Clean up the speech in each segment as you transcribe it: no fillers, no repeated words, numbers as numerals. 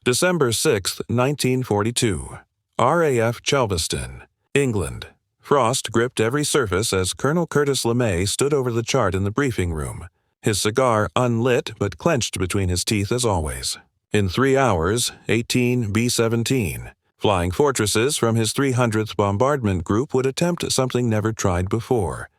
December 6, 1942. RAF Chelveston, England. Frost gripped every surface as Colonel Curtis LeMay stood over the chart in the briefing room, his cigar unlit but clenched between his teeth as always. In 3 hours, 18 B-17 Flying Fortresses from his 300th Bombardment Group would attempt something never tried before,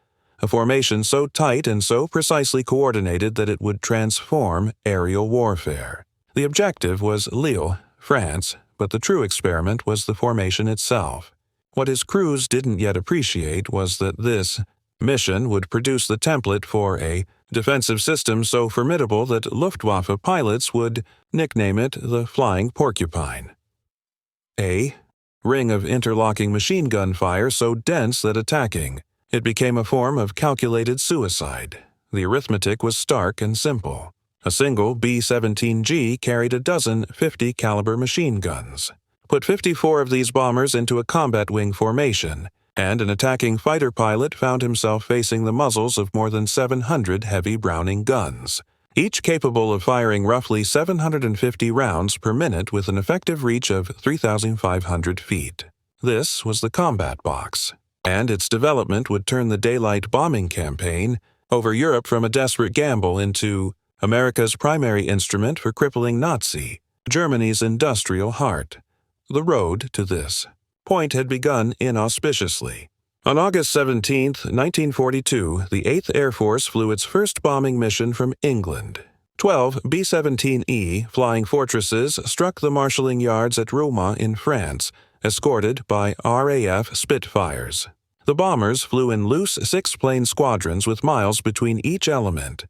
a formation so tight and so precisely coordinated that it would transform aerial warfare. The objective was Lille, France, but the true experiment was the formation itself. What his crews didn't yet appreciate was that this mission would produce the template for a defensive system so formidable that Luftwaffe pilots would nickname it the Flying Porcupine. A ring of interlocking machine gun fire so dense that attacking it became a form of calculated suicide. The arithmetic was stark and simple. A single B-17G carried a dozen 50-caliber machine guns. Put 54 of these bombers into a combat wing formation, and an attacking fighter pilot found himself facing the muzzles of more than 700 heavy Browning guns, each capable of firing roughly 750 rounds per minute with an effective reach of 3,500 feet. This was the combat box, and its development would turn the daylight bombing campaign over Europe from a desperate gamble into America's primary instrument for crippling Nazi, Germany's industrial heart. The road to this point had begun inauspiciously. On August 17, 1942, the 8th Air Force flew its first bombing mission from England. 12 B-17E Flying Fortresses struck the marshalling yards at Rouen in France, escorted by RAF Spitfires. The bombers flew in loose 6-plane squadrons with miles between each element,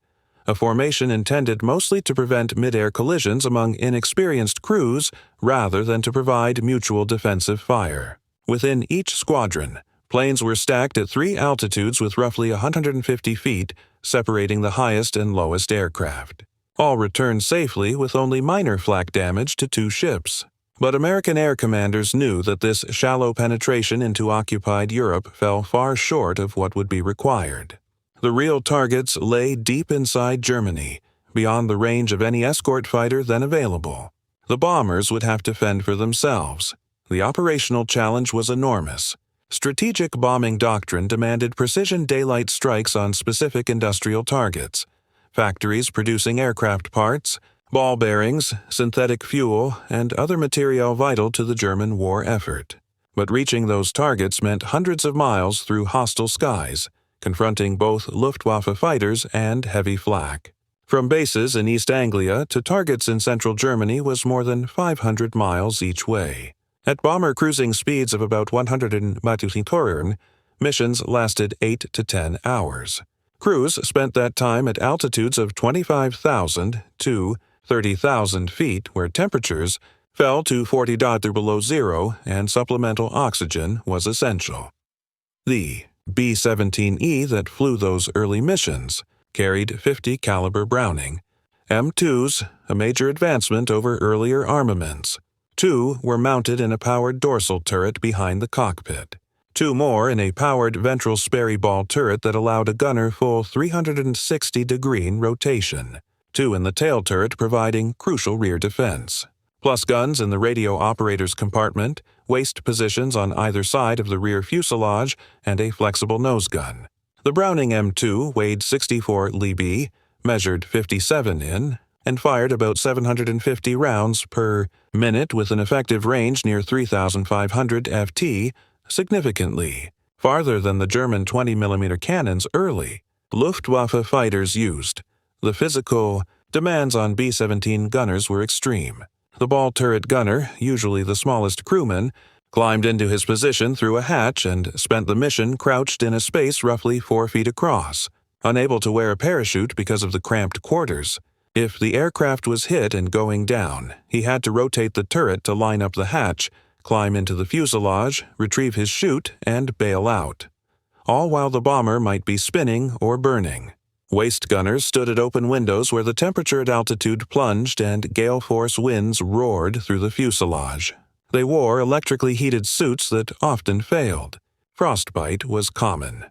a formation intended mostly to prevent mid-air collisions among inexperienced crews rather than to provide mutual defensive fire. Within each squadron, planes were stacked at 3 altitudes with roughly 150 feet separating the highest and lowest aircraft. All returned safely with only minor flak damage to 2 ships. But American air commanders knew that this shallow penetration into occupied Europe fell far short of what would be required. The real targets lay deep inside Germany, beyond the range of any escort fighter then available. The bombers would have to fend for themselves. The operational challenge was enormous. Strategic bombing doctrine demanded precision daylight strikes on specific industrial targets, factories producing aircraft parts, ball bearings, synthetic fuel, and other material vital to the German war effort. But reaching those targets meant hundreds of miles through hostile skies, confronting both Luftwaffe fighters and heavy flak. From bases in East Anglia to targets in central Germany was more than 500 miles each way. At bomber cruising speeds of about 100 km/h, missions lasted 8 to 10 hours. Crews spent that time at altitudes of 25,000 to 30,000 feet where temperatures fell to 40 degrees below zero and supplemental oxygen was essential. The B-17E that flew those early missions carried 50-caliber Browning M2s, a major advancement over earlier armaments. 2 were mounted in a powered dorsal turret behind the cockpit. 2 more in a powered ventral Sperry ball turret that allowed a gunner full 360-degree rotation. 2 in the tail turret providing crucial rear defense. Plus guns in the radio operator's compartment, waist positions on either side of the rear fuselage, and a flexible nose gun. The Browning M2 weighed 64 lb, measured 57 in, and fired about 750 rounds per minute with an effective range near 3,500 ft, significantly farther than the German 20mm cannons early Luftwaffe fighters used. The physical demands on B-17 gunners were extreme. The ball turret gunner, usually the smallest crewman, climbed into his position through a hatch and spent the mission crouched in a space roughly 4 feet across, unable to wear a parachute because of the cramped quarters. If the aircraft was hit and going down, he had to rotate the turret to line up the hatch, climb into the fuselage, retrieve his chute, and bail out, all while the bomber might be spinning or burning. Waist gunners stood at open windows where the temperature at altitude plunged and gale-force winds roared through the fuselage. They wore electrically heated suits that often failed. Frostbite was common.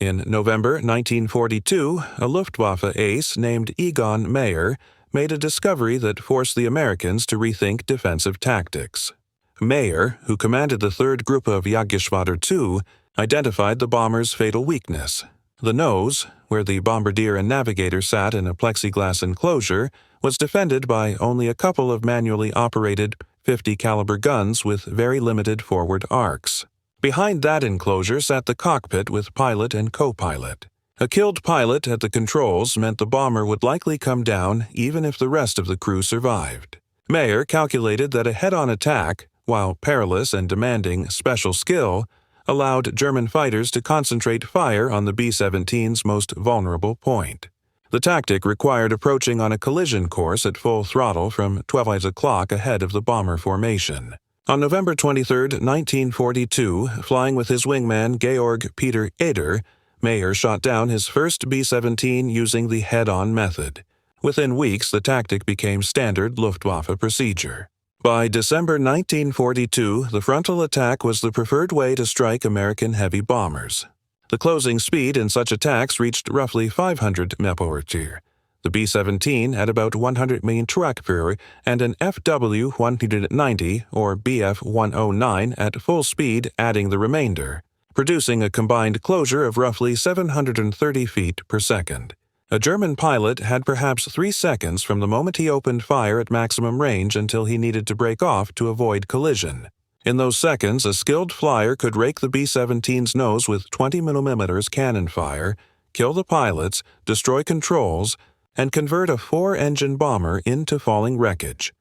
In November 1942, a Luftwaffe ace named Egon Mayer made a discovery that forced the Americans to rethink defensive tactics. Mayer, who commanded the 3rd Group of Jagdgeschwader II, identified the bomber's fatal weakness. The nose, where the bombardier and navigator sat in a plexiglass enclosure, was defended by only a couple of manually operated 50 caliber guns with very limited forward arcs. Behind that enclosure sat the cockpit with pilot and co-pilot. A killed pilot at the controls meant the bomber would likely come down even if the rest of the crew survived. Mayer calculated that a head-on attack, while perilous and demanding special skill, allowed German fighters to concentrate fire on the B-17's most vulnerable point. The tactic required approaching on a collision course at full throttle from 12 o'clock ahead of the bomber formation. On November 23, 1942, flying with his wingman Georg Peter Eder, Mayer shot down his first B-17 using the head-on method. Within weeks, the tactic became standard Luftwaffe procedure. By December 1942, the frontal attack was the preferred way to strike American heavy bombers. The closing speed in such attacks reached roughly 500 mph. The B-17 had about 100 mph and an FW-190 or BF-109 at full speed adding the remainder, producing a combined closure of roughly 730 feet per second. A German pilot had perhaps 3 seconds from the moment he opened fire at maximum range until he needed to break off to avoid collision. In those seconds, a skilled flyer could rake the B-17's nose with 20 mm cannon fire, kill the pilots, destroy controls, and convert a 4-engine bomber into falling wreckage.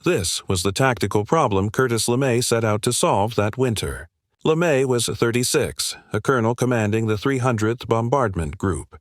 This was the tactical problem Curtis LeMay set out to solve that winter. LeMay was 36, a colonel commanding the 300th Bombardment Group.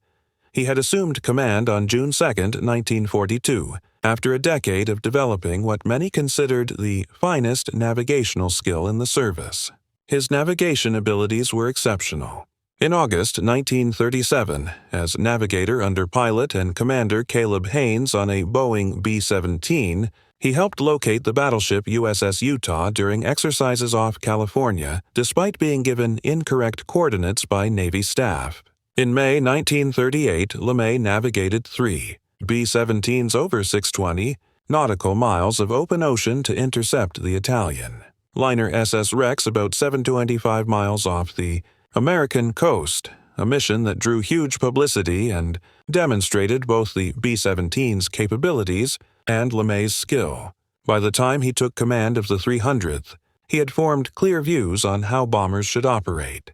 He had assumed command on June 2, 1942, after a decade of developing what many considered the finest navigational skill in the service. His navigation abilities were exceptional. In August 1937, as navigator under pilot and commander Caleb Haynes on a Boeing B-17, he helped locate the battleship USS Utah during exercises off California, despite being given incorrect coordinates by Navy staff. In May 1938, LeMay navigated 3 B-17s over 620 nautical miles of open ocean to intercept the Italian liner SS Rex about 725 miles off the American coast, a mission that drew huge publicity and demonstrated both the B-17's capabilities and LeMay's skill. By the time he took command of the 300th, he had formed clear views on how bombers should operate.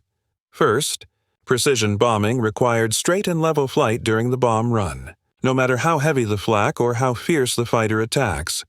First, precision bombing required straight and level flight during the bomb run, no matter how heavy the flak or how fierce the fighter attacks.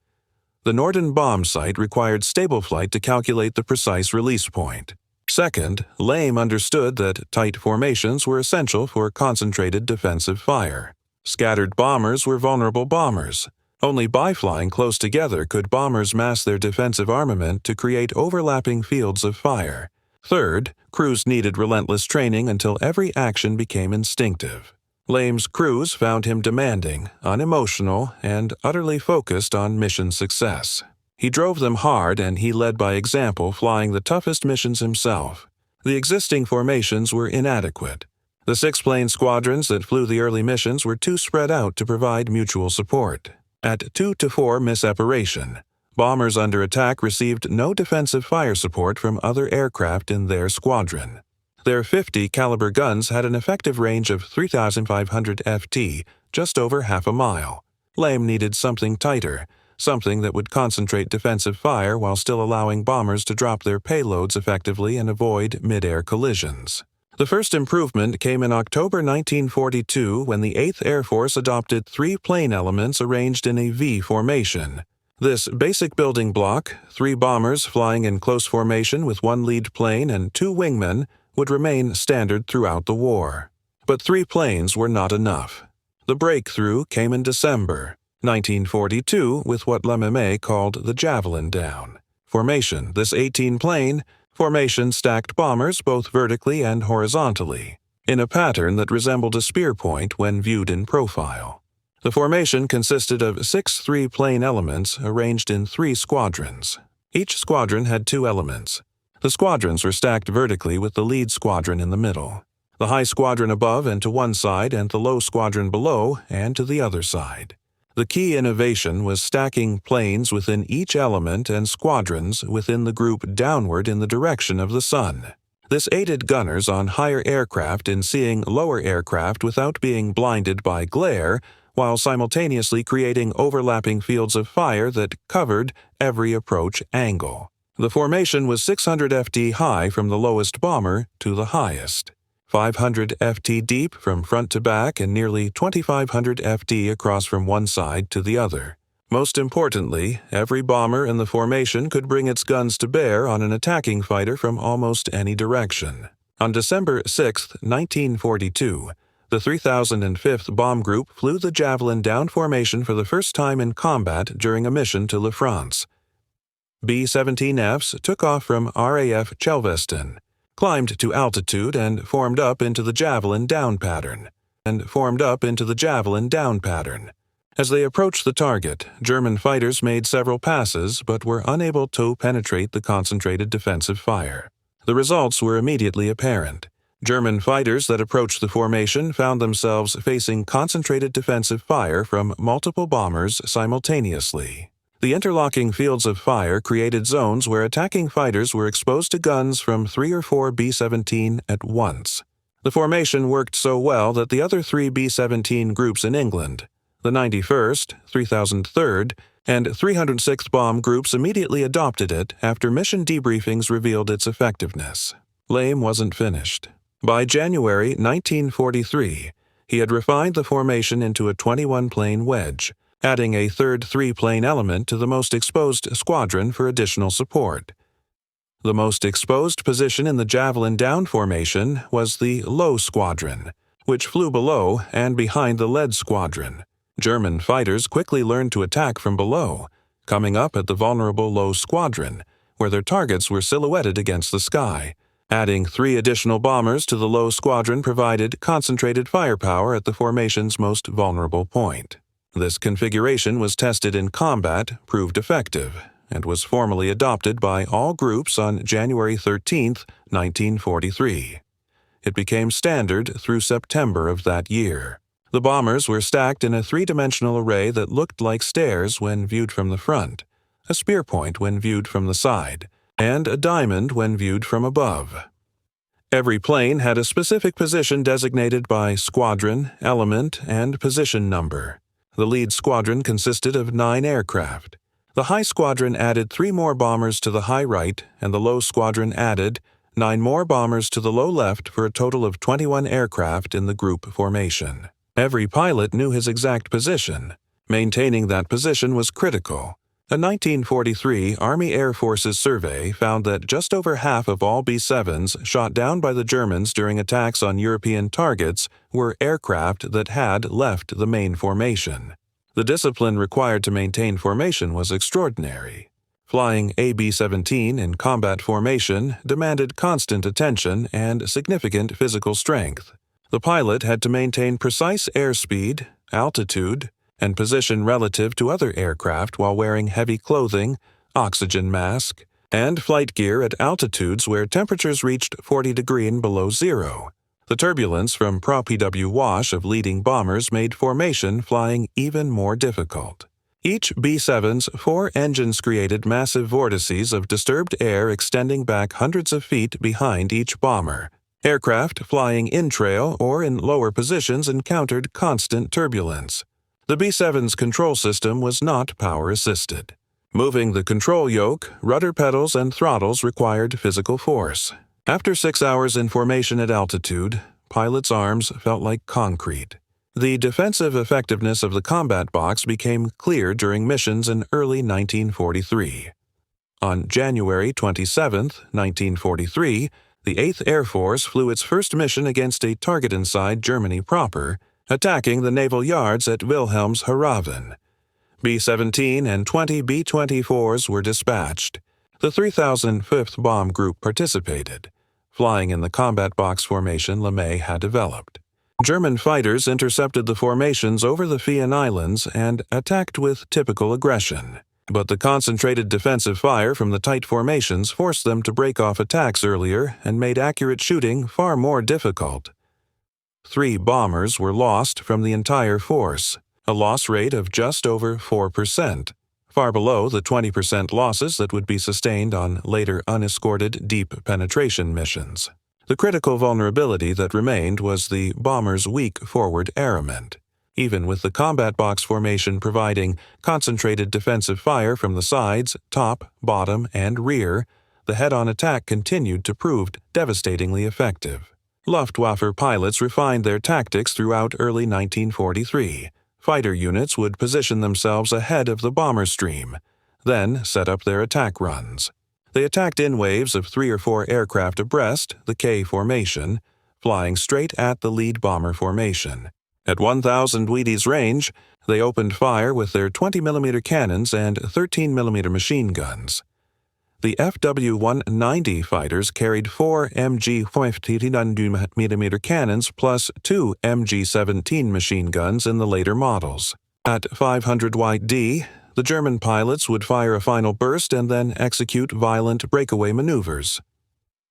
The Norden bomb sight required stable flight to calculate the precise release point. Second, Lame understood that tight formations were essential for concentrated defensive fire. Scattered bombers were vulnerable bombers. Only by flying close together could bombers mass their defensive armament to create overlapping fields of fire. Third, crews needed relentless training until every action became instinctive. Lame's crews found him demanding, unemotional, and utterly focused on mission success. He drove them hard and he led by example, flying the toughest missions himself. The existing formations were inadequate. The 6-plane squadrons that flew the early missions were too spread out to provide mutual support. At 2 to 4 misseparation, bombers under attack received no defensive fire support from other aircraft in their squadron. Their 50 caliber guns had an effective range of 3,500 ft, just over half a mile. Lame needed something tighter, something that would concentrate defensive fire while still allowing bombers to drop their payloads effectively and avoid mid-air collisions. The first improvement came in October 1942 when the 8th Air Force adopted 3 plane elements arranged in a V formation. This basic building block, 3 bombers flying in close formation with 1 lead plane and 2 wingmen, would remain standard throughout the war. But 3 planes were not enough. The breakthrough came in December 1942 with what LeMay called the Javelin Down formation. This 18-plane formation stacked bombers both vertically and horizontally, in a pattern that resembled a spear point when viewed in profile. The formation consisted of 6 3-plane elements arranged in 3 squadrons. Each squadron had 2 elements. The squadrons were stacked vertically with the lead squadron in the middle, the high squadron above and to one side and the low squadron below and to the other side. The key innovation was stacking planes within each element and squadrons within the group downward in the direction of the sun. This aided gunners on higher aircraft in seeing lower aircraft without being blinded by glare, while simultaneously creating overlapping fields of fire that covered every approach angle. The formation was 600 ft high from the lowest bomber to the highest, 500 ft deep from front to back and nearly 2,500 ft across from one side to the other. Most importantly, every bomber in the formation could bring its guns to bear on an attacking fighter from almost any direction. On December 6, 1942, the 3005th Bomb Group flew the Javelin down formation for the first time in combat during a mission to La France. B-17Fs took off from RAF Chelveston, climbed to altitude and formed up into the Javelin down pattern. As they approached the target, German fighters made several passes but were unable to penetrate the concentrated defensive fire. The results were immediately apparent. German fighters that approached the formation found themselves facing concentrated defensive fire from multiple bombers simultaneously. The interlocking fields of fire created zones where attacking fighters were exposed to guns from 3 or 4 B-17 at once. The formation worked so well that the other 3 B-17 groups in England, the 91st, 3003rd, and 306th Bomb Groups immediately adopted it after mission debriefings revealed its effectiveness. Lame wasn't finished. By January 1943, he had refined the formation into a 21-plane wedge, adding a third 3-plane element to the most exposed squadron for additional support. The most exposed position in the Javelin down formation was the low squadron, which flew below and behind the lead squadron. German fighters quickly learned to attack from below, coming up at the vulnerable low squadron, where their targets were silhouetted against the sky. Adding 3 additional bombers to the low squadron provided concentrated firepower at the formation's most vulnerable point. This configuration was tested in combat, proved effective, and was formally adopted by all groups on January 13, 1943. It became standard through September of that year. The bombers were stacked in a 3-dimensional array that looked like stairs when viewed from the front, a spear point when viewed from the side, and a diamond when viewed from above. Every plane had a specific position designated by squadron, element, and position number. The lead squadron consisted of 9 aircraft. The high squadron added 3 more bombers to the high right, and the low squadron added 9 more bombers to the low left for a total of 21 aircraft in the group formation. Every pilot knew his exact position. Maintaining that position was critical. A 1943 Army Air Forces survey found that just over half of all B-7s shot down by the Germans during attacks on European targets were aircraft that had left the main formation. The discipline required to maintain formation was extraordinary. Flying a B-17 in combat formation demanded constant attention and significant physical strength. The pilot had to maintain precise airspeed, altitude, and position relative to other aircraft while wearing heavy clothing, oxygen mask, and flight gear at altitudes where temperatures reached 40 degrees and below zero. The turbulence from PW wash of leading bombers made formation flying even more difficult. Each B-7's 4 engines created massive vortices of disturbed air extending back hundreds of feet behind each bomber. Aircraft flying in-trail or in lower positions encountered constant turbulence. The B-7's control system was not power-assisted. Moving the control yoke, rudder pedals, and throttles required physical force. After 6 hours in formation at altitude, pilots' arms felt like concrete. The defensive effectiveness of the combat box became clear during missions in early 1943. On January 27, 1943, the 8th Air Force flew its first mission against a target inside Germany proper, attacking the naval yards at Wilhelmshaven. B-17 and 20 B-24s were dispatched. The 3005th Bomb Group participated, flying in the combat box formation LeMay had developed. German fighters intercepted the formations over the Fian Islands and attacked with typical aggression. But the concentrated defensive fire from the tight formations forced them to break off attacks earlier and made accurate shooting far more difficult. 3 bombers were lost from the entire force. a loss rate of just over 4%, far below the 20% losses that would be sustained on later unescorted deep penetration missions. The critical vulnerability that remained was the bomber's weak forward armament. Even with the combat box formation providing concentrated defensive fire from the sides, top, bottom, and rear, the head-on attack continued to prove devastatingly effective. Luftwaffe pilots refined their tactics throughout early 1943. Fighter units would position themselves ahead of the bomber stream, then set up their attack runs. They attacked in waves of 3 or 4 aircraft abreast, the K formation, flying straight at the lead bomber formation. At 1,000 Wheaties range, they opened fire with their 20mm cannons and 13mm machine guns. The FW-190 fighters carried 4 MG-59mm cannons plus 2 MG-17 machine guns in the later models. At 500 YD, the German pilots would fire a final burst and then execute violent breakaway maneuvers.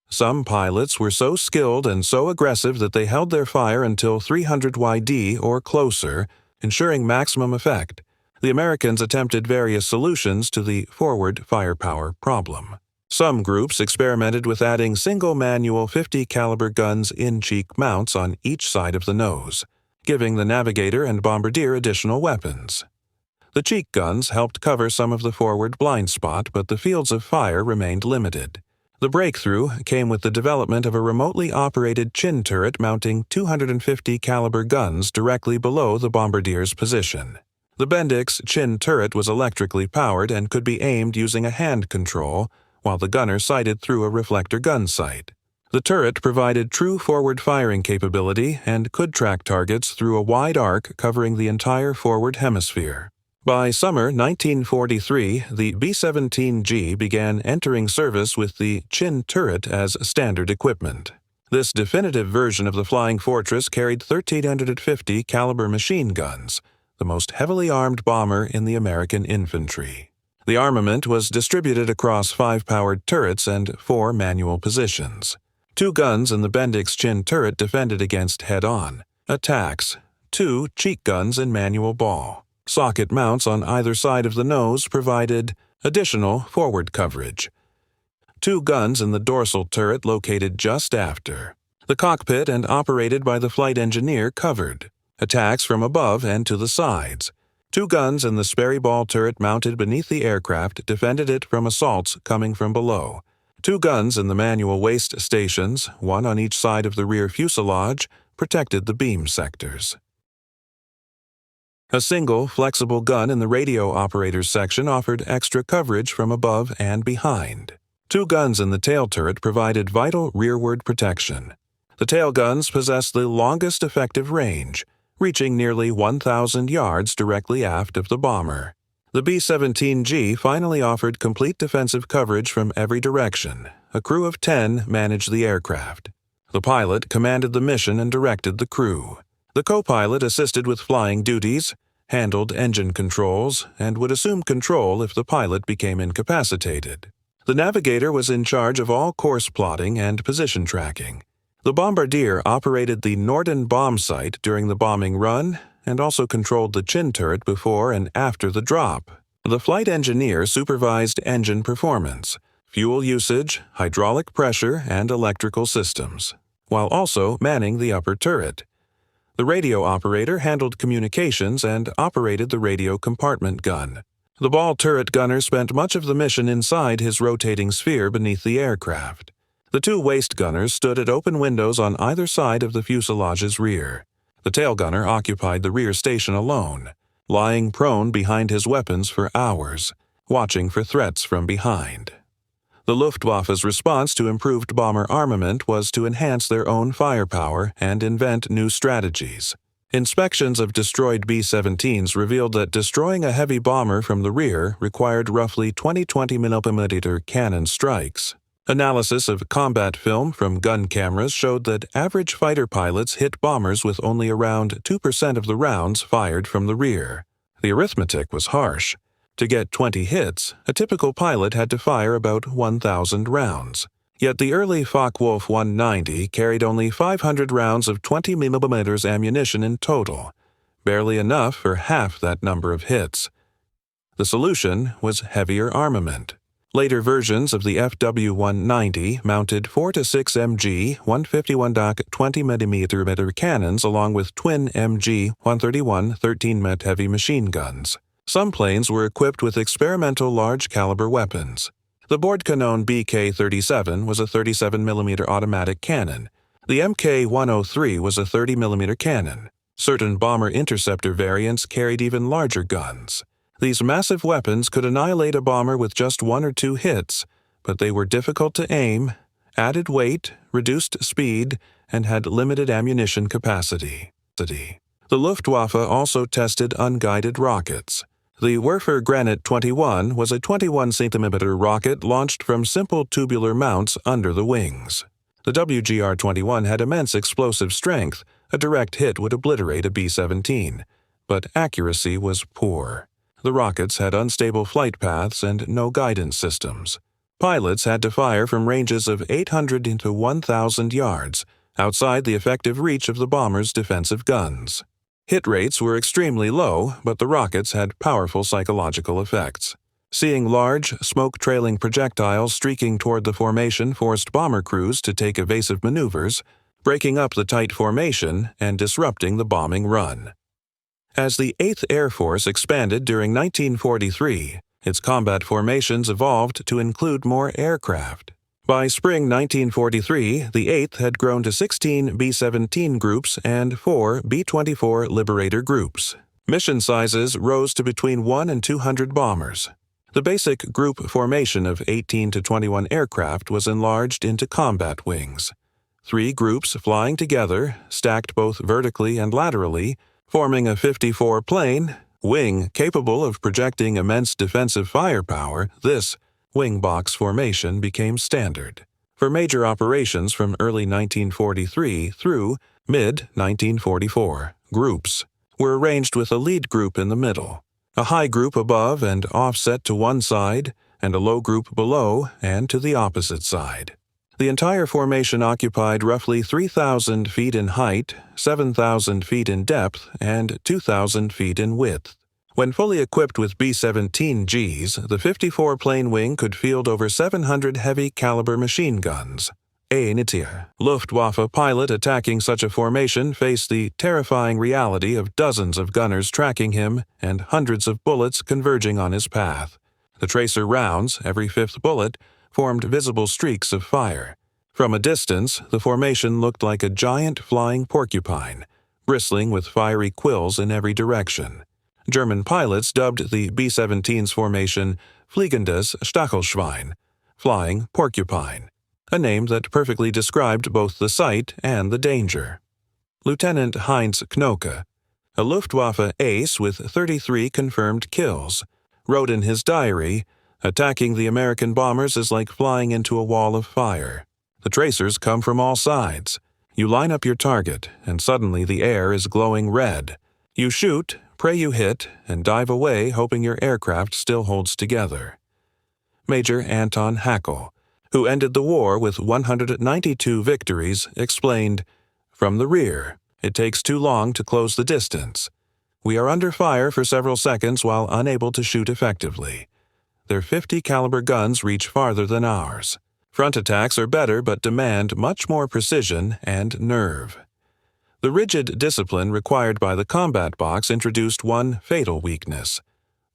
Some pilots were so skilled and so aggressive that they held their fire until 300 YD or closer, ensuring maximum effect. The Americans attempted various solutions to the forward firepower problem. Some groups experimented with adding single manual 50 caliber guns in cheek mounts on each side of the nose, giving the navigator and bombardier additional weapons. The cheek guns helped cover some of the forward blind spot, but the fields of fire remained limited. The breakthrough came with the development of a remotely operated chin turret mounting 250 caliber guns directly below the bombardier's position. The Bendix chin turret was electrically powered and could be aimed using a hand control, while the gunner sighted through a reflector gun sight. The turret provided true forward firing capability and could track targets through a wide arc covering the entire forward hemisphere. By summer 1943, the B-17G began entering service with the chin turret as standard equipment. This definitive version of the Flying Fortress carried 1,350 caliber machine guns, the most heavily armed bomber in the American infantry. The armament was distributed across 5 powered turrets and 4 manual positions. 2 guns in the Bendix chin turret defended against head-on attacks, 2 cheek guns in manual ball. Socket mounts on either side of the nose provided additional forward coverage. 2 guns in the dorsal turret located just after. The cockpit and operated by the flight engineer covered. Attacks from above and to the sides. 2 guns in the Sperry Ball turret mounted beneath the aircraft defended it from assaults coming from below. 2 guns in the manual waist stations, 1 on each side of the rear fuselage, protected the beam sectors. A single, flexible gun in the radio operator's section offered extra coverage from above and behind. 2 guns in the tail turret provided vital rearward protection. The tail guns possessed the longest effective range, reaching nearly 1,000 yards directly aft of the bomber. The B-17G finally offered complete defensive coverage from every direction. A crew of 10 managed the aircraft. The pilot commanded the mission and directed the crew. The co-pilot assisted with flying duties, handled engine controls, and would assume control if the pilot became incapacitated. The navigator was in charge of all course plotting and position tracking. The bombardier operated the Norden bomb site during the bombing run and also controlled the chin turret before and after the drop. The flight engineer supervised engine performance, fuel usage, hydraulic pressure, and electrical systems, while also manning the upper turret. The radio operator handled communications and operated the radio compartment gun. The ball turret gunner spent much of the mission inside his rotating sphere beneath the aircraft. The 2 waist gunners stood at open windows on either side of the fuselage's rear. The tail gunner occupied the rear station alone, lying prone behind his weapons for hours, watching for threats from behind. The Luftwaffe's response to improved bomber armament was to enhance their own firepower and invent new strategies. Inspections of destroyed B-17s revealed that destroying a heavy bomber from the rear required roughly 20mm cannon strikes. Analysis of combat film from gun cameras showed that average fighter pilots hit bombers with only around 2% of the rounds fired from the rear. The arithmetic was harsh. To get 20 hits, a typical pilot had to fire about 1,000 rounds. Yet the early Focke-Wulf 190 carried only 500 rounds of 20mm ammunition in total, barely enough for half that number of hits. The solution was heavier armament. Later versions of the FW-190 mounted 4 to 6 MG 151 20mm cannons along with twin MG 131 13mm heavy machine guns. Some planes were equipped with experimental large-caliber weapons. The Bordkanon BK-37 was a 37mm automatic cannon. The Mk-103 was a 30mm cannon. Certain bomber interceptor variants carried even larger guns. These massive weapons could annihilate a bomber with just 1 or 2 hits, but they were difficult to aim, added weight, reduced speed, and had limited ammunition capacity. The Luftwaffe also tested unguided rockets. The Werfer Granit 21 was a 21-centimeter rocket launched from simple tubular mounts under the wings. The WGR-21 had immense explosive strength. A direct hit would obliterate a B-17, but accuracy was poor. The rockets had unstable flight paths and no guidance systems. Pilots had to fire from ranges of 800 to 1,000 yards, outside the effective reach of the bomber's defensive guns. Hit rates were extremely low, but the rockets had powerful psychological effects. Seeing large, smoke-trailing projectiles streaking toward the formation forced bomber crews to take evasive maneuvers, breaking up the tight formation and disrupting the bombing run. As the 8th Air Force expanded during 1943, its combat formations evolved to include more aircraft. By spring 1943, the 8th had grown to 16 B-17 groups and 4 B-24 Liberator groups. Mission sizes rose to between 1 and 200 bombers. The basic group formation of 18 to 21 aircraft was enlarged into combat wings. 3 groups flying together, stacked both vertically and laterally, forming a 54-plane wing capable of projecting immense defensive firepower. This wing box formation became standard. For major operations from early 1943 through mid-1944, groups were arranged with a lead group in the middle, a high group above and offset to one side, and a low group below and to the opposite side. The entire formation occupied roughly 3,000 feet in height, 7,000 feet in depth, and 2,000 feet in width. When fully equipped with B-17Gs, the 54-plane wing could field over 700 heavy-caliber machine guns. A Luftwaffe pilot attacking such a formation faced the terrifying reality of dozens of gunners tracking him and hundreds of bullets converging on his path. The tracer rounds, every 5th bullet, formed visible streaks of fire. From a distance, the formation looked like a giant flying porcupine, bristling with fiery quills in every direction. German pilots dubbed the B-17's formation Fliegendes Stachelschwein, flying porcupine, a name that perfectly described both the sight and the danger. Lieutenant Heinz Knoke, a Luftwaffe ace with 33 confirmed kills, wrote in his diary, "Attacking the American bombers is like flying into a wall of fire. The tracers come from all sides. You line up your target, and suddenly the air is glowing red. You shoot, pray you hit, and dive away hoping your aircraft still holds together." Major Anton Haeckel, who ended the war with 192 victories, explained, "From the rear, it takes too long to close the distance. We are under fire for several seconds while unable to shoot effectively. Their 50-caliber guns reach farther than ours. Front attacks are better but demand much more precision and nerve." The rigid discipline required by the combat box introduced one fatal weakness.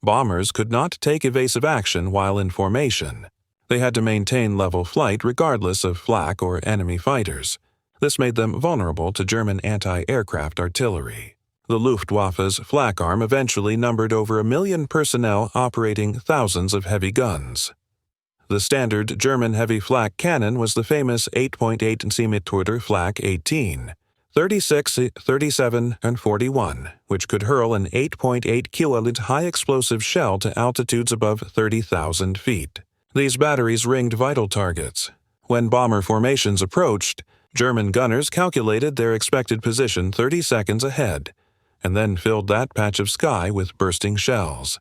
Bombers could not take evasive action while in formation. They had to maintain level flight regardless of flak or enemy fighters. This made them vulnerable to German anti-aircraft artillery. The Luftwaffe's flak arm eventually numbered over 1 million personnel operating thousands of heavy guns. The standard German heavy flak cannon was the famous 8.8 cm Flak 18, 36, 37, and 41, which could hurl an 8.8 kiloliter high-explosive shell to altitudes above 30,000 feet. These batteries ringed vital targets. When bomber formations approached, German gunners calculated their expected position 30 seconds ahead, and then filled that patch of sky with bursting shells.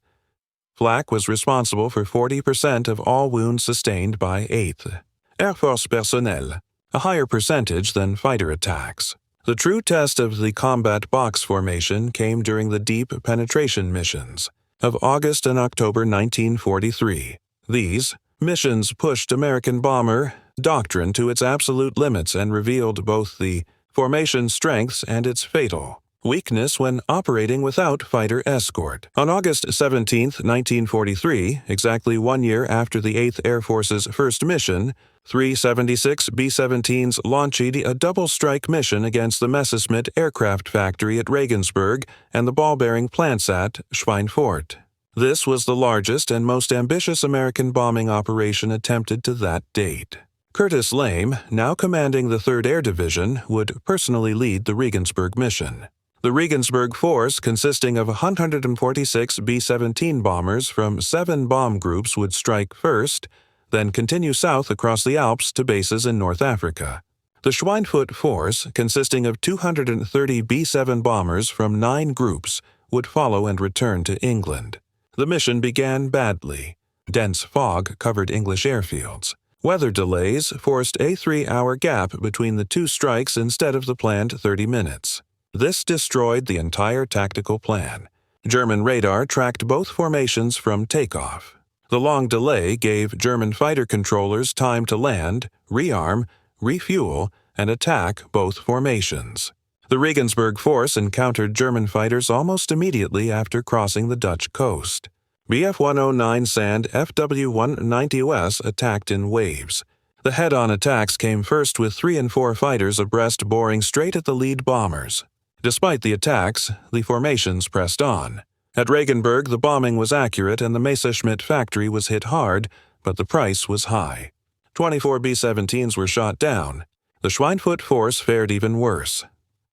Flak was responsible for 40% of all wounds sustained by 8th Air Force personnel, a higher percentage than fighter attacks. The true test of the combat box formation came during the deep penetration missions of August and October 1943. These missions pushed American bomber doctrine to its absolute limits and revealed both the formation strengths and its fatal weakness when operating without fighter escort. On August 17, 1943, exactly 1 year after the 8th Air Force's first mission, 376 B-17s launched a double-strike mission against the Messerschmitt aircraft factory at Regensburg and the ball-bearing plants at Schweinfurt. This was the largest and most ambitious American bombing operation attempted to that date. Curtis Lame, now commanding the 3rd Air Division, would personally lead the Regensburg mission. The Regensburg force, consisting of 146 B-17 bombers from 7 bomb groups, would strike first, then continue south across the Alps to bases in North Africa. The Schweinfurt force, consisting of 230 B-7 bombers from 9 groups, would follow and return to England. The mission began badly. Dense fog covered English airfields. Weather delays forced a 3-hour gap between the 2 strikes instead of the planned 30 minutes. This destroyed the entire tactical plan. German radar tracked both formations from takeoff. The long delay gave German fighter controllers time to land, rearm, refuel, and attack both formations. The Regensburg force encountered German fighters almost immediately after crossing the Dutch coast. Bf-109 Sand FW-190US attacked in waves. The head-on attacks came first with 3 and 4 fighters abreast boring straight at the lead bombers. Despite the attacks, the formations pressed on. At Regensburg, the bombing was accurate and the Messerschmitt factory was hit hard, but the price was high. 24 B-17s were shot down. The Schweinfurt force fared even worse.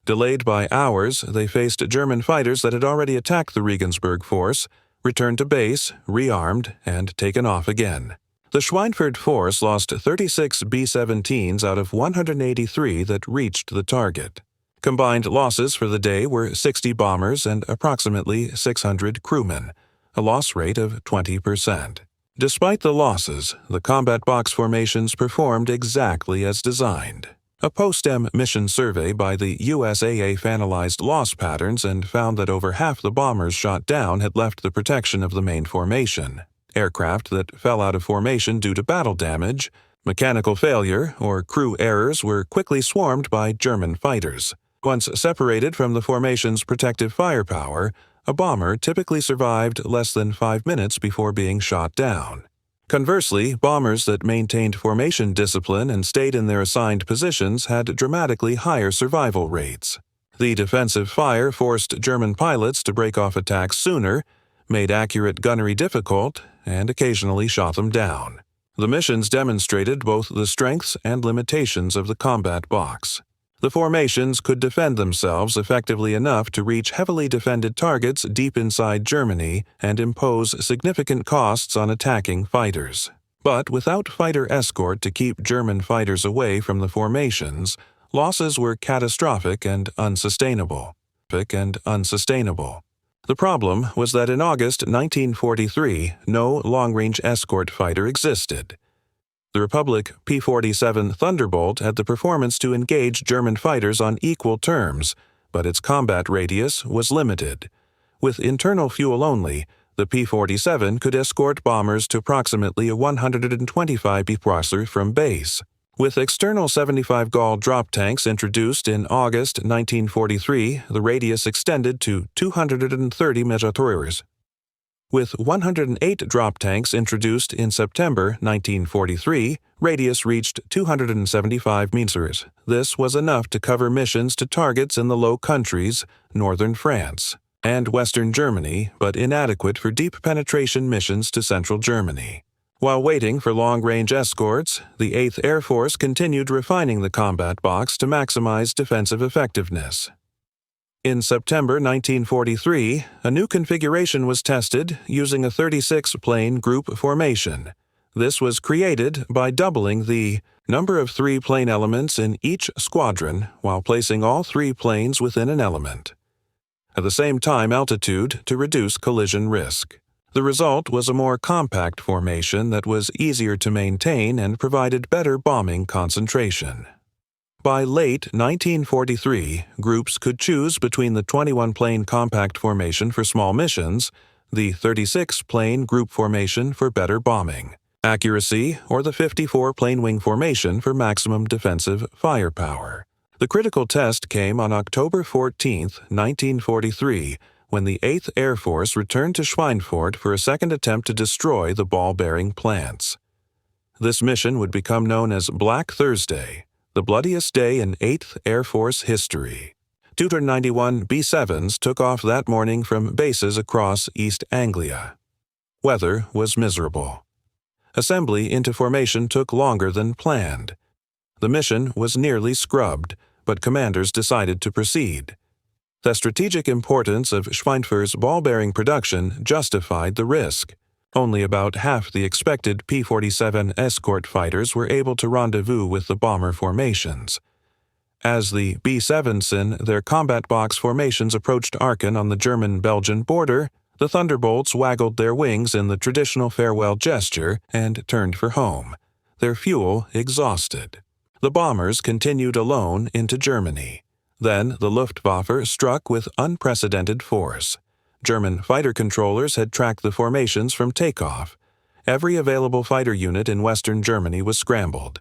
Delayed by hours, they faced German fighters that had already attacked the Regensburg force, returned to base, rearmed, and taken off again. The Schweinfurt force lost 36 B-17s out of 183 that reached the target. Combined losses for the day were 60 bombers and approximately 600 crewmen, a loss rate of 20%. Despite the losses, the combat box formations performed exactly as designed. A post-M mission survey by the USAAF analyzed loss patterns and found that over half the bombers shot down had left the protection of the main formation. Aircraft that fell out of formation due to battle damage, mechanical failure, or crew errors were quickly swarmed by German fighters. Once separated from the formation's protective firepower, a bomber typically survived less than 5 minutes before being shot down. Conversely, bombers that maintained formation discipline and stayed in their assigned positions had dramatically higher survival rates. The defensive fire forced German pilots to break off attacks sooner, made accurate gunnery difficult, and occasionally shot them down. The missions demonstrated both the strengths and limitations of the combat box. The formations could defend themselves effectively enough to reach heavily defended targets deep inside Germany and impose significant costs on attacking fighters. But without fighter escort to keep German fighters away from the formations, losses were catastrophic and unsustainable. The problem was that in August 1943, no long-range escort fighter existed. The Republic P-47 Thunderbolt had the performance to engage German fighters on equal terms, but its combat radius was limited. With internal fuel only, the P-47 could escort bombers to approximately 125 km from base. With external 75 Gauss drop tanks introduced in August 1943, the radius extended to 230 meters. With 108 drop tanks introduced in September 1943, radius reached 275 meters. This was enough to cover missions to targets in the Low Countries, northern France, and western Germany, but inadequate for deep penetration missions to central Germany. While waiting for long-range escorts, the 8th Air Force continued refining the combat box to maximize defensive effectiveness. In September 1943, a new configuration was tested using a 36-plane group formation. This was created by doubling the number of 3 plane elements in each squadron while placing all 3 planes within an element. At the same time, altitude to reduce collision risk. The result was a more compact formation that was easier to maintain and provided better bombing concentration. By late 1943, groups could choose between the 21-plane compact formation for small missions, the 36-plane group formation for better bombing accuracy, or the 54-plane wing formation for maximum defensive firepower. The critical test came on October 14, 1943, when the 8th Air Force returned to Schweinfurt for a second attempt to destroy the ball-bearing plants. This mission would become known as Black Thursday, the bloodiest day in 8th Air Force history. 291 B-7s took off that morning from bases across East Anglia. Weather was miserable. Assembly into formation took longer than planned. The mission was nearly scrubbed, but commanders decided to proceed. The strategic importance of Schweinfurt's ball-bearing production justified the risk. Only about half the expected P-47 escort fighters were able to rendezvous with the bomber formations. As the B-7s in their combat box formations approached Aachen on the German-Belgian border, the Thunderbolts waggled their wings in the traditional farewell gesture and turned for home, their fuel exhausted. The bombers continued alone into Germany. Then the Luftwaffe struck with unprecedented force. German fighter controllers had tracked the formations from takeoff. Every available fighter unit in Western Germany was scrambled.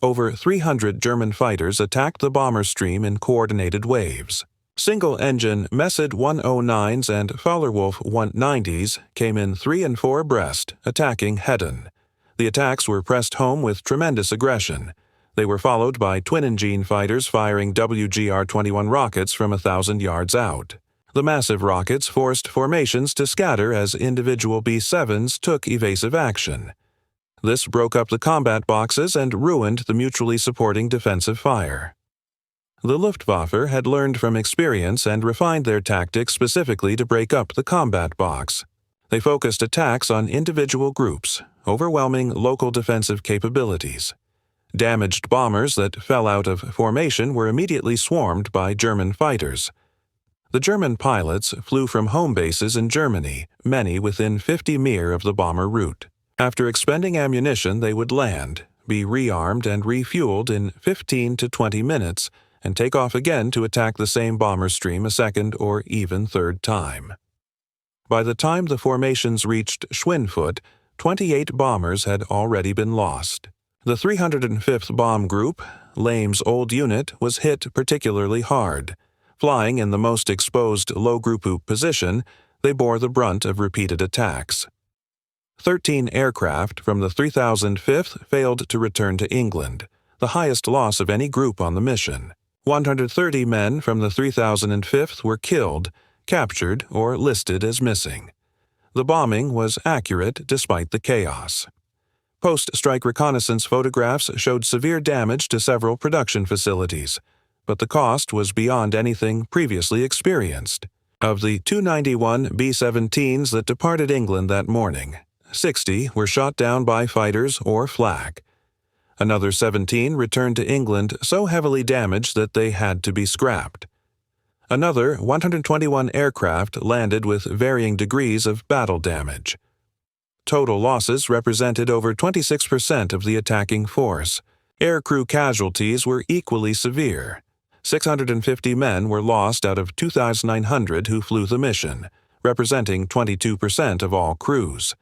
Over 300 German fighters attacked the bomber stream in coordinated waves. Single-engine Messid 109s and Fowlerwolf 190s came in 3 and 4 abreast, attacking head-on. The attacks were pressed home with tremendous aggression. They were followed by twin-engine fighters firing WGR-21 rockets from 1,000 yards out. The massive rockets forced formations to scatter as individual B-7s took evasive action. This broke up the combat boxes and ruined the mutually supporting defensive fire. The Luftwaffe had learned from experience and refined their tactics specifically to break up the combat box. They focused attacks on individual groups, overwhelming local defensive capabilities. Damaged bombers that fell out of formation were immediately swarmed by German fighters. The German pilots flew from home bases in Germany, many within 50 mir of the bomber route. After expending ammunition, they would land, be rearmed and refueled in 15 to 20 minutes, and take off again to attack the same bomber stream a second or even third time. By the time the formations reached Schweinfurt, 28 bombers had already been lost. The 305th Bomb Group, Lame's old unit, was hit particularly hard. Flying in the most exposed low-group position, they bore the brunt of repeated attacks. 13 aircraft from the 3005th failed to return to England, the highest loss of any group on the mission. 130 men from the 3005th were killed, captured, or listed as missing. The bombing was accurate despite the chaos. Post-strike reconnaissance photographs showed severe damage to several production facilities, but the cost was beyond anything previously experienced. Of the 291 B-17s that departed England that morning, 60 were shot down by fighters or flak. Another 17 returned to England so heavily damaged that they had to be scrapped. Another 121 aircraft landed with varying degrees of battle damage. Total losses represented over 26% of the attacking force. Aircrew casualties were equally severe. 650 men were lost out of 2,900 who flew the mission, representing 22% of all crews.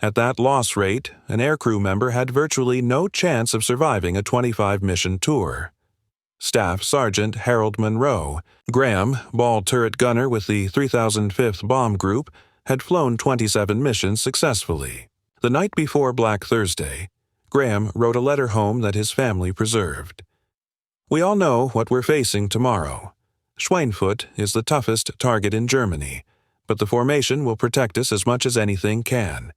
At that loss rate, an aircrew member had virtually no chance of surviving a 25-mission tour. Staff Sergeant Harold Monroe, Graham, ball turret gunner with the 3005th Bomb Group, had flown 27 missions successfully. The night before Black Thursday, Graham wrote a letter home that his family preserved. "We all know what we're facing tomorrow. Schweinfurt is the toughest target in Germany, but the formation will protect us as much as anything can.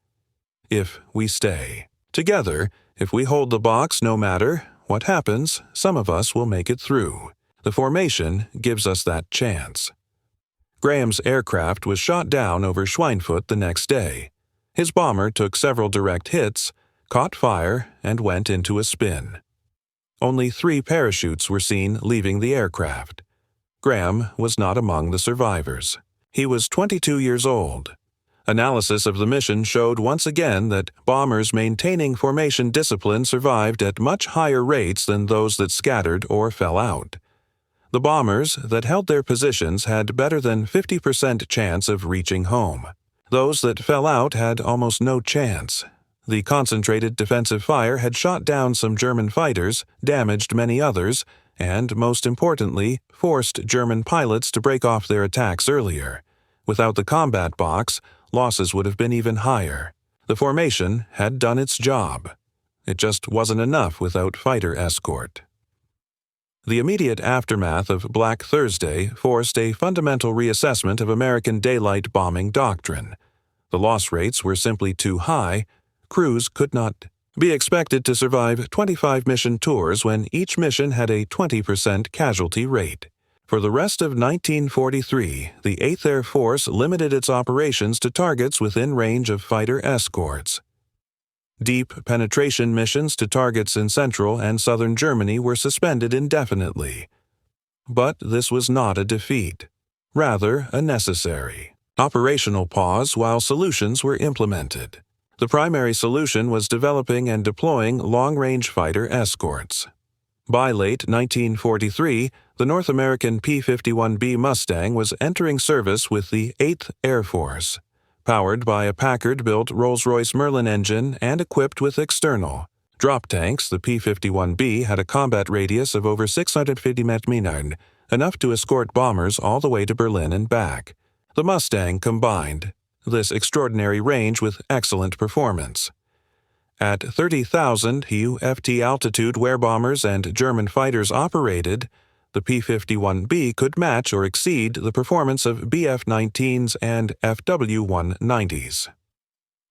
If we stay together, if we hold the box no matter what happens, some of us will make it through. The formation gives us that chance." Graham's aircraft was shot down over Schweinfurt the next day. His bomber took several direct hits, caught fire, and went into a spin. Only 3 parachutes were seen leaving the aircraft. Graham was not among the survivors. He was 22 years old. Analysis of the mission showed once again that bombers maintaining formation discipline survived at much higher rates than those that scattered or fell out. The bombers that held their positions had better than 50% chance of reaching home. Those that fell out had almost no chance. The concentrated defensive fire had shot down some German fighters, damaged many others, and, most importantly, forced German pilots to break off their attacks earlier. Without the combat box, losses would have been even higher. The formation had done its job. It just wasn't enough without fighter escort. The immediate aftermath of Black Thursday forced a fundamental reassessment of American daylight bombing doctrine. The loss rates were simply too high. Crews could not be expected to survive 25 mission tours when each mission had a 20% casualty rate. For the rest of 1943, the 8th Air Force limited its operations to targets within range of fighter escorts. Deep penetration missions to targets in central and southern Germany were suspended indefinitely. But this was not a defeat, rather a necessary operational pause while solutions were implemented. The primary solution was developing and deploying long-range fighter escorts. By late 1943, the North American P-51B Mustang was entering service with the 8th Air Force. Powered by a Packard-built Rolls-Royce Merlin engine and equipped with external drop tanks, the P-51B had a combat radius of over 650 meters, enough to escort bombers all the way to Berlin and back. The Mustang combined this extraordinary range with excellent performance. At 30,000 UFT altitude where bombers and German fighters operated, the P-51B could match or exceed the performance of BF-19s and FW-190s.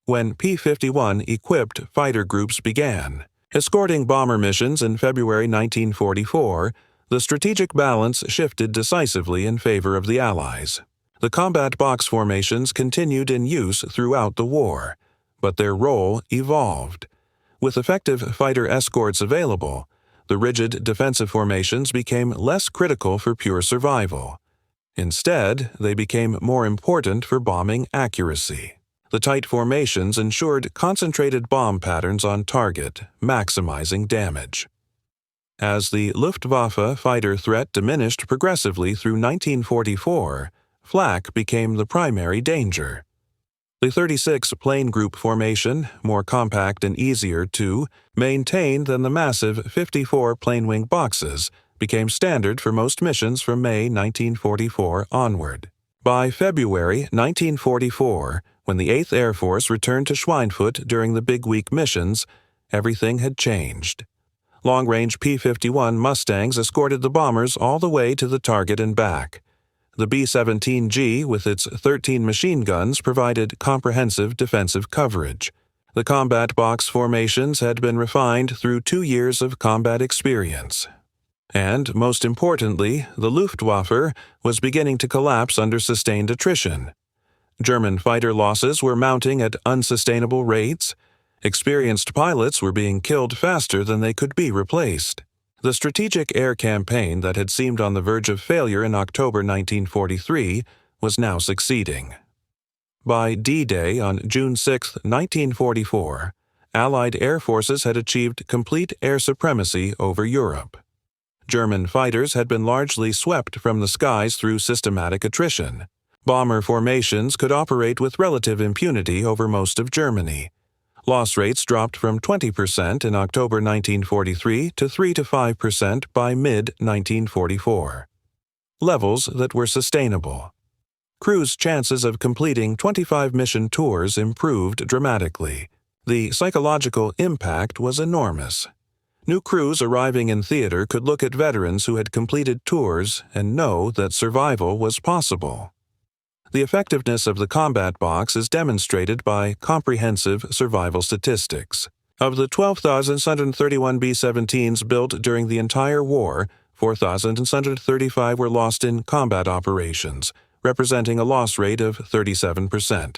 When P-51 equipped fighter groups began escorting bomber missions in February 1944, the strategic balance shifted decisively in favor of the Allies. The combat box formations continued in use throughout the war, but their role evolved. With effective fighter escorts available, the rigid defensive formations became less critical for pure survival. Instead, they became more important for bombing accuracy. The tight formations ensured concentrated bomb patterns on target, maximizing damage. As the Luftwaffe fighter threat diminished progressively through 1944, flak became the primary danger. The 36 plane group formation, more compact and easier to maintain than the massive 54 plane wing boxes, became standard for most missions from May 1944 onward. By February 1944, when the 8th Air Force returned to Schweinfurt during the Big Week missions, everything had changed. Long-range P-51 Mustangs escorted the bombers all the way to the target and back. The B-17G, with its 13 machine guns, provided comprehensive defensive coverage. The combat box formations had been refined through 2 years of combat experience. And, most importantly, the Luftwaffe was beginning to collapse under sustained attrition. German fighter losses were mounting at unsustainable rates. Experienced pilots were being killed faster than they could be replaced. The strategic air campaign that had seemed on the verge of failure in October 1943 was now succeeding. By D-Day on June 6, 1944, Allied air forces had achieved complete air supremacy over Europe. German fighters had been largely swept from the skies through systematic attrition. Bomber formations could operate with relative impunity over most of Germany. Loss rates dropped from 20% in October 1943 to 3 to 5% by mid-1944. Levels that were sustainable. Crews' chances of completing 25 mission tours improved dramatically. The psychological impact was enormous. New crews arriving in theater could look at veterans who had completed tours and know that survival was possible. The effectiveness of the combat box is demonstrated by comprehensive survival statistics. Of the 12,731 B-17s built during the entire war, 4,735 were lost in combat operations, representing a loss rate of 37%.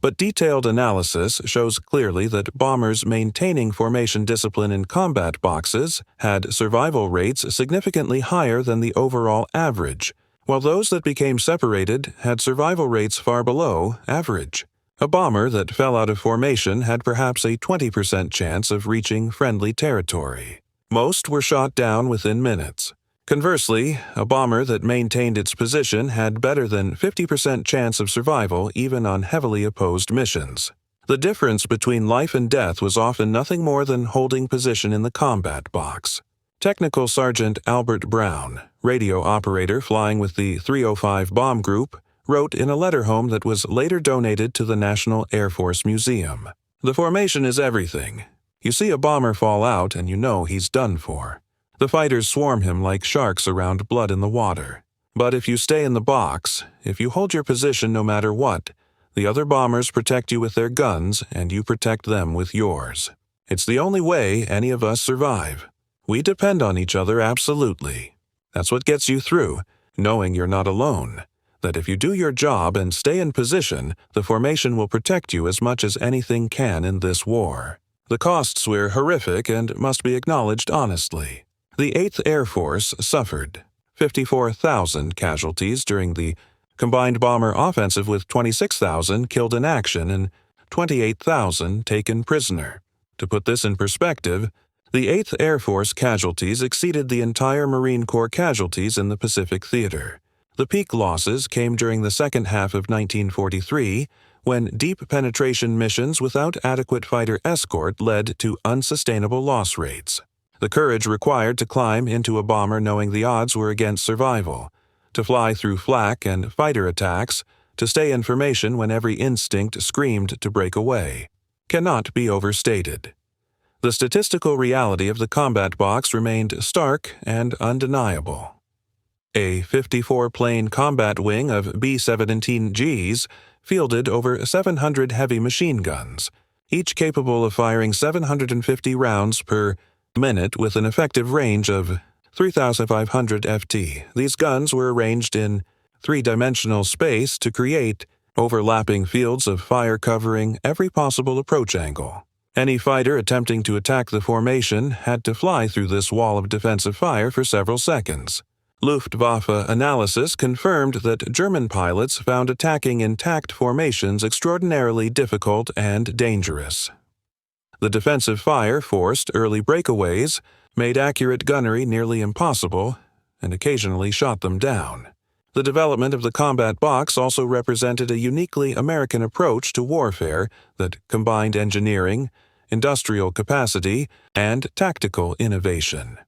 But detailed analysis shows clearly that bombers maintaining formation discipline in combat boxes had survival rates significantly higher than the overall average, while those that became separated had survival rates far below average. A bomber that fell out of formation had perhaps a 20% chance of reaching friendly territory. Most were shot down within minutes. Conversely, a bomber that maintained its position had better than 50% chance of survival even on heavily opposed missions. The difference between life and death was often nothing more than holding position in the combat box. Technical Sergeant Albert Brown, radio operator flying with the 305 Bomb Group, wrote in a letter home that was later donated to the National Air Force Museum. "The formation is everything. You see a bomber fall out and you know he's done for. The fighters swarm him like sharks around blood in the water. But if you stay in the box, if you hold your position no matter what, the other bombers protect you with their guns and you protect them with yours. It's the only way any of us survive. We depend on each other absolutely. That's what gets you through, knowing you're not alone. That if you do your job and stay in position, the formation will protect you as much as anything can in this war." The costs were horrific and must be acknowledged honestly. The 8th Air Force suffered 54,000 casualties during the combined bomber offensive, with 26,000 killed in action and 28,000 taken prisoner. To put this in perspective, the 8th Air Force casualties exceeded the entire Marine Corps casualties in the Pacific Theater. The peak losses came during the second half of 1943, when deep penetration missions without adequate fighter escort led to unsustainable loss rates. The courage required to climb into a bomber knowing the odds were against survival, to fly through flak and fighter attacks, to stay in formation when every instinct screamed to break away, cannot be overstated. The statistical reality of the combat box remained stark and undeniable. A 54-plane combat wing of B-17Gs fielded over 700 heavy machine guns, each capable of firing 750 rounds per minute with an effective range of 3,500 ft. These guns were arranged in three-dimensional space to create overlapping fields of fire covering every possible approach angle. Any fighter attempting to attack the formation had to fly through this wall of defensive fire for several seconds. Luftwaffe analysis confirmed that German pilots found attacking intact formations extraordinarily difficult and dangerous. The defensive fire forced early breakaways, made accurate gunnery nearly impossible, and occasionally shot them down. The development of the combat box also represented a uniquely American approach to warfare that combined engineering, industrial capacity, and tactical innovation.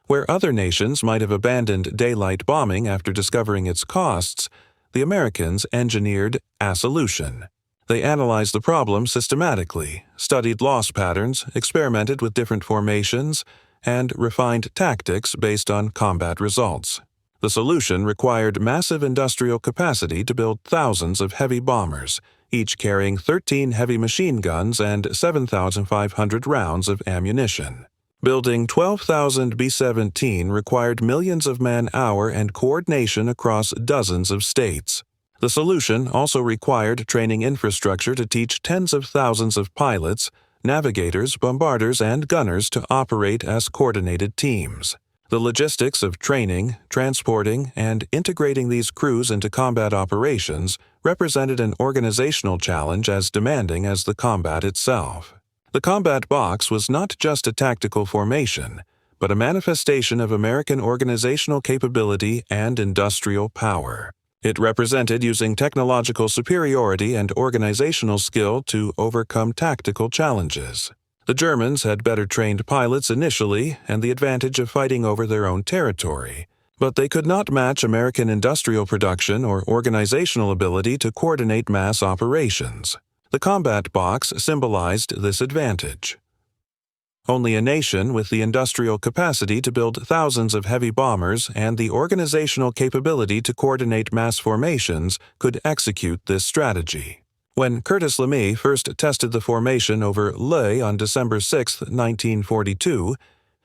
Where other nations might have abandoned daylight bombing after discovering its costs, the Americans engineered a solution. They analyzed the problem systematically, studied loss patterns, experimented with different formations, and refined tactics based on combat results. The solution required massive industrial capacity to build thousands of heavy bombers, each carrying 13 heavy machine guns and 7,500 rounds of ammunition. Building 12,000 B-17 required millions of man-hour and coordination across dozens of states. The solution also required training infrastructure to teach tens of thousands of pilots, navigators, bombarders, and gunners to operate as coordinated teams. The logistics of training, transporting, and integrating these crews into combat operations represented an organizational challenge as demanding as the combat itself. The combat box was not just a tactical formation, but a manifestation of American organizational capability and industrial power. It represented using technological superiority and organizational skill to overcome tactical challenges. The Germans had better trained pilots initially and the advantage of fighting over their own territory, but they could not match American industrial production or organizational ability to coordinate mass operations. The combat box symbolized this advantage. Only a nation with the industrial capacity to build thousands of heavy bombers and the organizational capability to coordinate mass formations could execute this strategy. When Curtis LeMay first tested the formation over Le on December 6, 1942,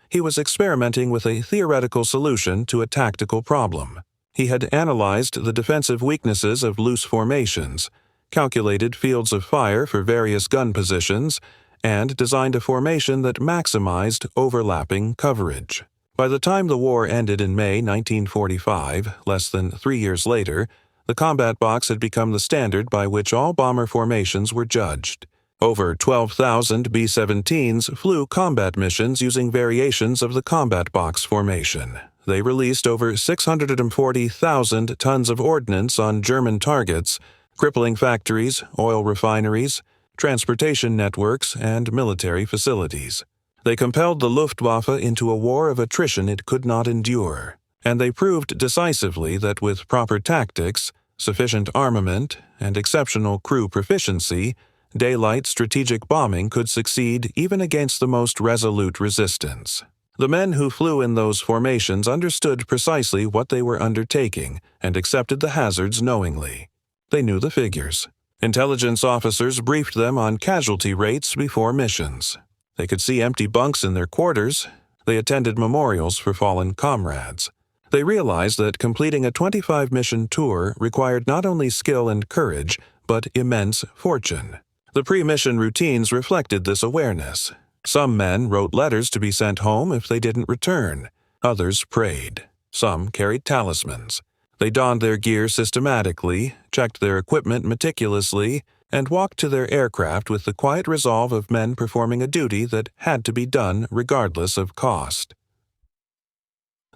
he was experimenting with a theoretical solution to a tactical problem. He had analyzed the defensive weaknesses of loose formations, calculated fields of fire for various gun positions, and designed a formation that maximized overlapping coverage. By the time the war ended in May 1945, less than 3 years later, the combat box had become the standard by which all bomber formations were judged. Over 12,000 B-17s flew combat missions using variations of the combat box formation. They released over 640,000 tons of ordnance on German targets, crippling factories, oil refineries, transportation networks, and military facilities. They compelled the Luftwaffe into a war of attrition it could not endure, and they proved decisively that with proper tactics, sufficient armament, and exceptional crew proficiency, daylight strategic bombing could succeed even against the most resolute resistance. The men who flew in those formations understood precisely what they were undertaking and accepted the hazards knowingly. They knew the figures. Intelligence officers briefed them on casualty rates before missions. They could see empty bunks in their quarters. They attended memorials for fallen comrades. They realized that completing a 25-mission tour required not only skill and courage, but immense fortune. The pre-mission routines reflected this awareness. Some men wrote letters to be sent home if they didn't return. Others prayed. Some carried talismans. They donned their gear systematically, checked their equipment meticulously, and walked to their aircraft with the quiet resolve of men performing a duty that had to be done regardless of cost.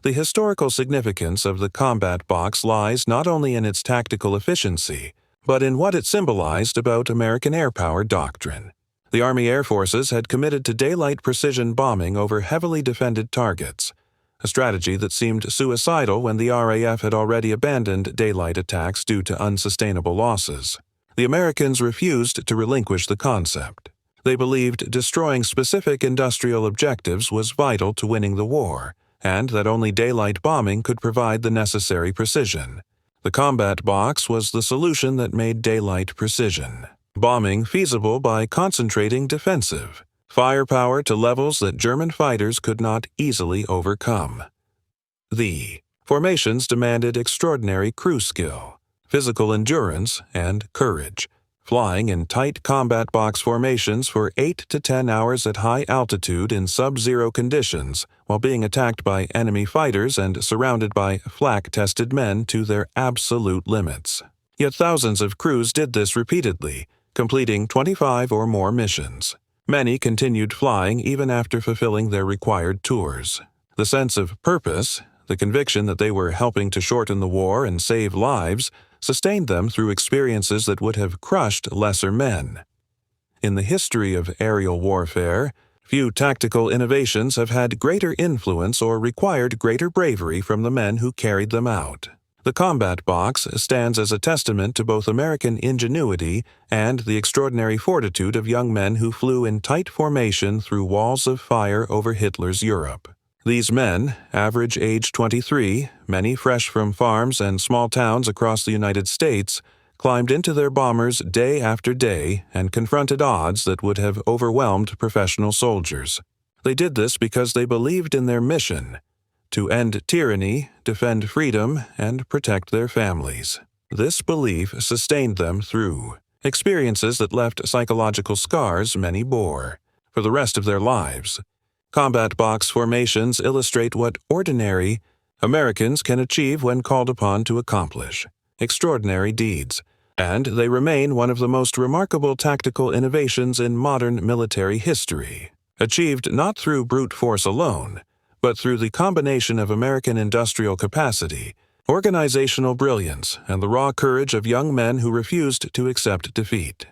The historical significance of the combat box lies not only in its tactical efficiency, but in what it symbolized about American air power doctrine. The Army Air Forces had committed to daylight precision bombing over heavily defended targets, a strategy that seemed suicidal when the RAF had already abandoned daylight attacks due to unsustainable losses. The Americans refused to relinquish the concept. They believed destroying specific industrial objectives was vital to winning the war, and that only daylight bombing could provide the necessary precision. The combat box was the solution that made daylight precision. Bombing feasible by concentrating defensive. Firepower to levels that German fighters could not easily overcome. The formations demanded extraordinary crew skill, physical endurance, and courage. Flying in tight combat box formations for 8 to 10 hours at high altitude in sub-zero conditions, while being attacked by enemy fighters and surrounded by flak-tested men to their absolute limits. Yet thousands of crews did this repeatedly, completing 25 or more missions. Many continued flying even after fulfilling their required tours. The sense of purpose, the conviction that they were helping to shorten the war and save lives, sustained them through experiences that would have crushed lesser men. In the history of aerial warfare, few tactical innovations have had greater influence or required greater bravery from the men who carried them out. The combat box stands as a testament to both American ingenuity and the extraordinary fortitude of young men who flew in tight formation through walls of fire over Hitler's Europe. These men, average age 23, many fresh from farms and small towns across the United States, climbed into their bombers day after day and confronted odds that would have overwhelmed professional soldiers. They did this because they believed in their mission: to end tyranny, defend freedom, and protect their families. This belief sustained them through experiences that left psychological scars many bore for the rest of their lives. Combat box formations illustrate what ordinary Americans can achieve when called upon to accomplish extraordinary deeds, and they remain one of the most remarkable tactical innovations in modern military history, achieved not through brute force alone, but through the combination of American industrial capacity, organizational brilliance, and the raw courage of young men who refused to accept defeat.